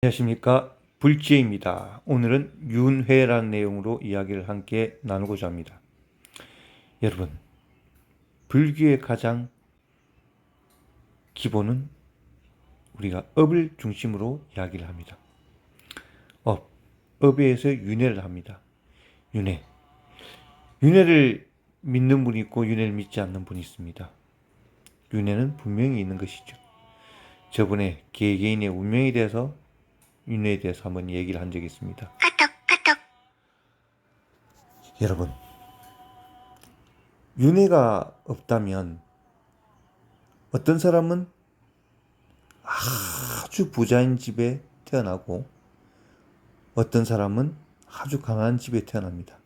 안녕하십니까, 불지혜입니다. 오늘은 윤회라는 내용으로 이야기를 함께 나누고자 합니다. 여러분, 불교의 가장 기본은 우리가 업을 중심으로 이야기를 합니다. 업에서 윤회를 합니다. 윤회를 믿는 분이 있고 윤회를 믿지 않는 분이 있습니다. 윤회는 분명히 있는 것이죠. 저번에 개개인의 운명에 대해서 윤회에 대해서 한번 얘기를 한 적이 있습니다. 여러분, 윤회가 없다면 어떤 사람은 아주 부자인 집에 태어나고 어떤 사람은 아주 가난한 집에 태어납니다.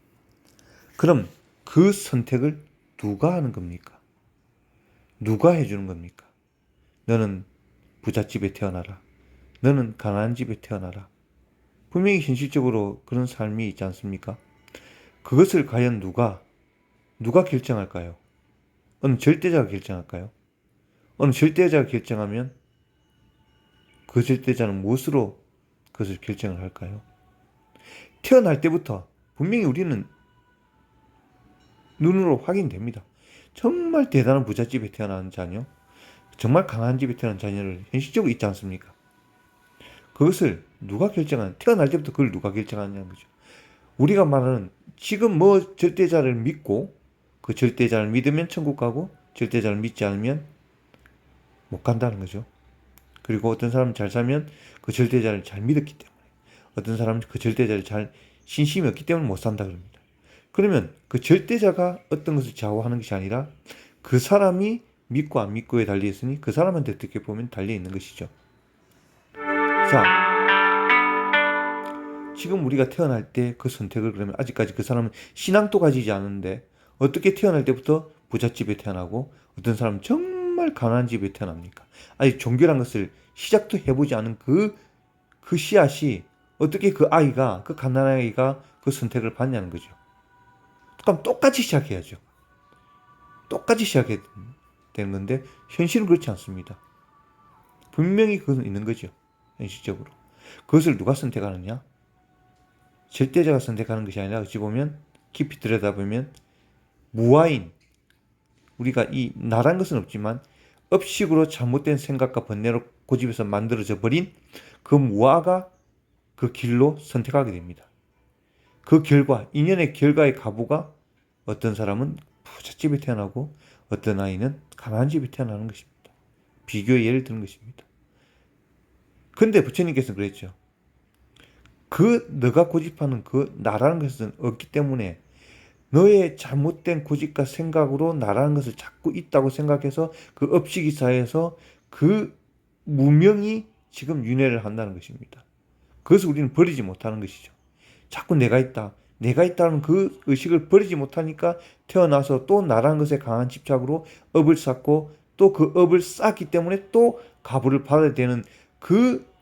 그럼 그 선택을 누가 하는 겁니까? 누가 해주는 겁니까? 너는 부잣집에 태어나라. 너는 가난한 집에 태어나라. 분명히 현실적으로 그런 삶이 있지 않습니까? 그것을 과연 누가 결정할까요? 어느 절대자가 결정할까요? 어느 절대자가 결정하면 그 절대자는 무엇으로 그것을 결정을 할까요? 태어날 때부터 분명히 우리는 눈으로 확인됩니다. 정말 대단한 부잣집에 태어난 자녀, 정말 강한 집에 태어난 자녀를 현실적으로 있지 않습니까? 그것을 누가 태어날 때부터 그걸 누가 결정하냐는 거죠. 우리가 말하는 지금 절대자를 믿고 그 절대자를 믿으면 천국 가고 절대자를 믿지 않으면 못 간다는 거죠. 그리고 어떤 사람은 잘 살면 그 절대자를 잘 믿었기 때문에, 어떤 사람은 그 절대자를 잘 신심이 없기 때문에 못 산다 그럽니다. 그러면 그 절대자가 어떤 것을 좌우하는 것이 아니라 그 사람이 믿고 안 믿고에 달려 있으니 그 사람한테 어떻게 보면 달려 있는 것이죠. 자, 지금 우리가 태어날 때 그 선택을, 그러면 아직까지 그 사람은 신앙도 가지지 않은데 어떻게 태어날 때부터 부잣집에 태어나고 어떤 사람은 정말 가난한 집에 태어납니까? 아직 종교란 것을 시작도 해보지 않은 그 씨앗이 어떻게 그 가난한 아이가 그 선택을 받냐는 거죠. 그럼 똑같이 시작해야죠. 똑같이 시작해야 되는 건데 현실은 그렇지 않습니다. 분명히 그건 있는 거죠. 현실적으로. 그것을 누가 선택하느냐? 절대자가 선택하는 것이 아니라 어찌 보면 깊이 들여다보면 무아인, 우리가 이 나란 것은 없지만 업식으로 잘못된 생각과 번뇌로 고집해서 만들어져 버린 그 무아가 그 길로 선택하게 됩니다. 그 결과, 인연의 결과의 가부가 어떤 사람은 부잣집에 태어나고 어떤 아이는 가난한 집에 태어나는 것입니다. 비교의 예를 드는 것입니다. 근데 부처님께서는 그랬죠. 너가 고집하는 그 나라는 것은 없기 때문에 너의 잘못된 고집과 생각으로 나라는 것을 자꾸 있다고 생각해서 그 업식이사에서 그 무명이 지금 윤회를 한다는 것입니다. 그것을 우리는 버리지 못하는 것이죠. 자꾸 내가 있다는 그 의식을 버리지 못하니까 태어나서 또 나라는 것에 강한 집착으로 업을 쌓고 또 그 업을 쌓기 때문에 또 가부를 받아야 되는 그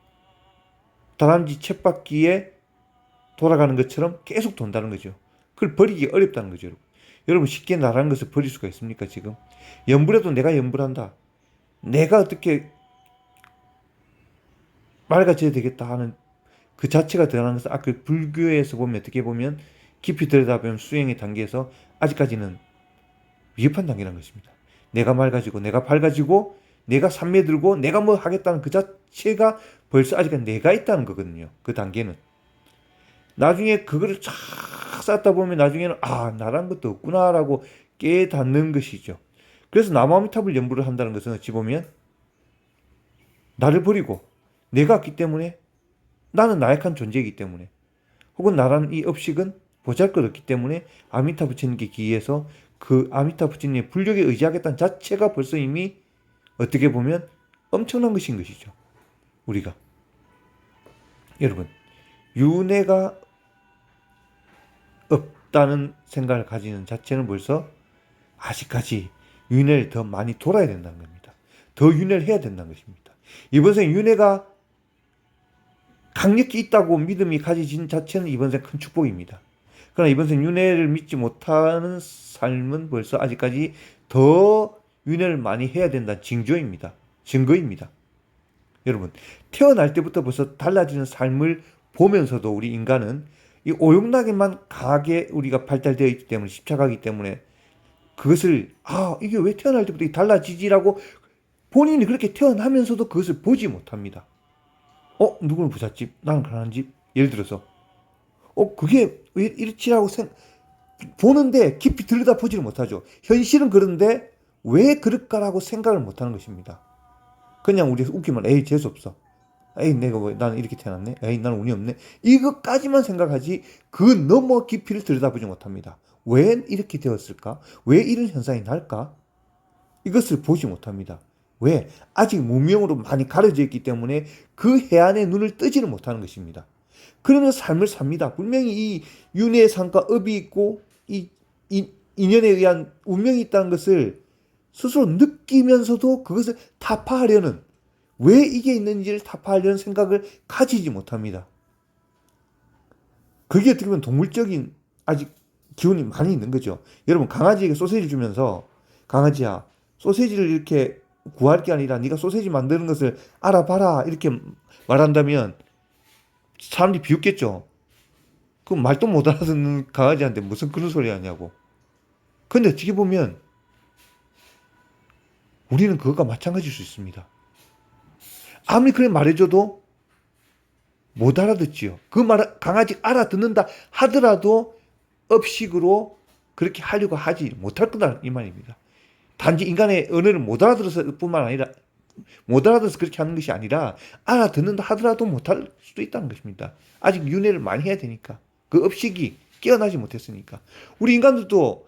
다람쥐 쳇바퀴에 돌아가는 것처럼 계속 돈다는 거죠. 그걸 버리기 어렵다는 거죠. 여러분 쉽게 나라는 것을 버릴 수가 있습니까? 지금 염불해도 내가 염불한다, 내가 어떻게 맑아져야 되겠다 하는 그 자체가 드러나는 것은 아까 불교에서 보면 어떻게 보면 깊이 들여다보면 수행의 단계에서 아직까지는 위협한 단계라는 것입니다. 내가 맑아지고 내가 밝아지고 내가 삼매 들고 내가 뭐 하겠다는 그 자체가 벌써 아직까지 내가 있다는 거거든요. 그 단계는. 나중에 그거를 쫙 쌓다 보면 나중에는 나란 것도 없구나라고 깨닫는 것이죠. 그래서 나무아미탑을 연부를 한다는 것은 어찌 보면 나를 버리고 내가 없기 때문에, 나는 나약한 존재이기 때문에, 혹은 나라는 이 업식은 보잘것없기 때문에 아미타 부처님께 기해서 그 아미타 부처님의 불력에 의지하겠다는 자체가 벌써 이미 어떻게 보면 엄청난 것인 것이죠. 우리가 여러분, 윤회가 없다는 생각을 가지는 자체는 벌써 아직까지 윤회를 더 많이 돌아야 된다는 겁니다. 더 윤회를 해야 된다는 것입니다. 이번 생 윤회가 강력히 있다고 믿음이 가지진 자체는 이번 생 큰 축복입니다. 그러나 이번 생 윤회를 믿지 못하는 삶은 벌써 아직까지 더 윤회를 많이 해야 된다는 징조입니다. 증거입니다. 여러분, 태어날 때부터 벌써 달라지는 삶을 보면서도 우리 인간은 이 오용락에만 강하게 우리가 발달되어 있기 때문에, 십자가이기 때문에 그것을 이게 왜 태어날 때부터 달라지지라고 본인이 그렇게 태어나면서도 그것을 보지 못합니다. 누구는 부잣집, 나는 가난한 집. 예를 들어서 그게 왜 이렇지라고 보는데 깊이 들여다보지를 못하죠. 현실은 그런데 왜 그럴까라고 생각을 못하는 것입니다. 그냥 우리 웃기면 에이 재수없어. 에이 내가 왜 나는 이렇게 태어났네. 에이 나는 운이 없네. 이것까지만 생각하지 그 너머 깊이를 들여다보지 못합니다. 왜 이렇게 되었을까? 왜 이런 현상이 날까? 이것을 보지 못합니다. 왜? 아직 문명으로 많이 가려져 있기 때문에 그 해안의 눈을 뜨지를 못하는 것입니다. 그러면서 삶을 삽니다. 분명히 이 윤회의 상과 업이 있고 이 인연에 의한 운명이 있다는 것을 스스로 느끼면서도 그것을 타파하려는, 왜 이게 있는지를 타파하려는 생각을 가지지 못합니다. 그게 어떻게 보면 동물적인 아직 기운이 많이 있는 거죠. 여러분, 강아지에게 소세지 주면서 강아지야, 소세지를 이렇게 구할 게 아니라 네가 소세지 만드는 것을 알아봐라 이렇게 말한다면 사람들이 비웃겠죠. 그 말도 못 알아듣는 강아지한테 무슨 그런 소리 하냐고. 근데 어떻게 보면 우리는 그것과 마찬가지일 수 있습니다. 아무리 그래 말해줘도 못 알아듣지요. 그 말 강아지 알아듣는다 하더라도 업식으로 그렇게 하려고 하지 못할 거다 이 말입니다. 단지 인간의 언어를 못 알아들어서 뿐만 아니라 못 알아들어서 그렇게 하는 것이 아니라 알아듣는다 하더라도 못할 수도 있다는 것입니다. 아직 윤회를 많이 해야 되니까. 그 업식이 깨어나지 못했으니까. 우리 인간들도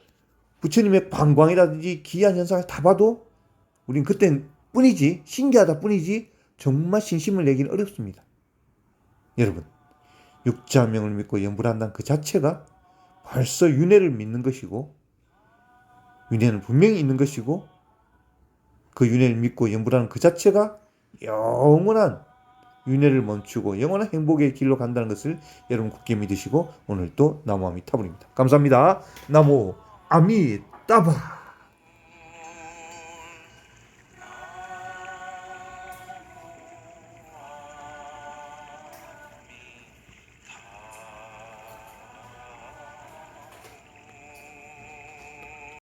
부처님의 방광이라든지 기이한 현상을 다 봐도 우린 그땐 뿐이지, 신기하다 뿐이지 정말 신심을 내기는 어렵습니다. 여러분, 육자명을 믿고 염불 한다는 그 자체가 벌써 윤회를 믿는 것이고, 윤회는 분명히 있는 것이고, 그 윤회를 믿고 염불하는 그 자체가 영원한 윤회를 멈추고 영원한 행복의 길로 간다는 것을 여러분 굳게 믿으시고 오늘도 나무 아미타불입니다. 감사합니다. 나무 아미따불.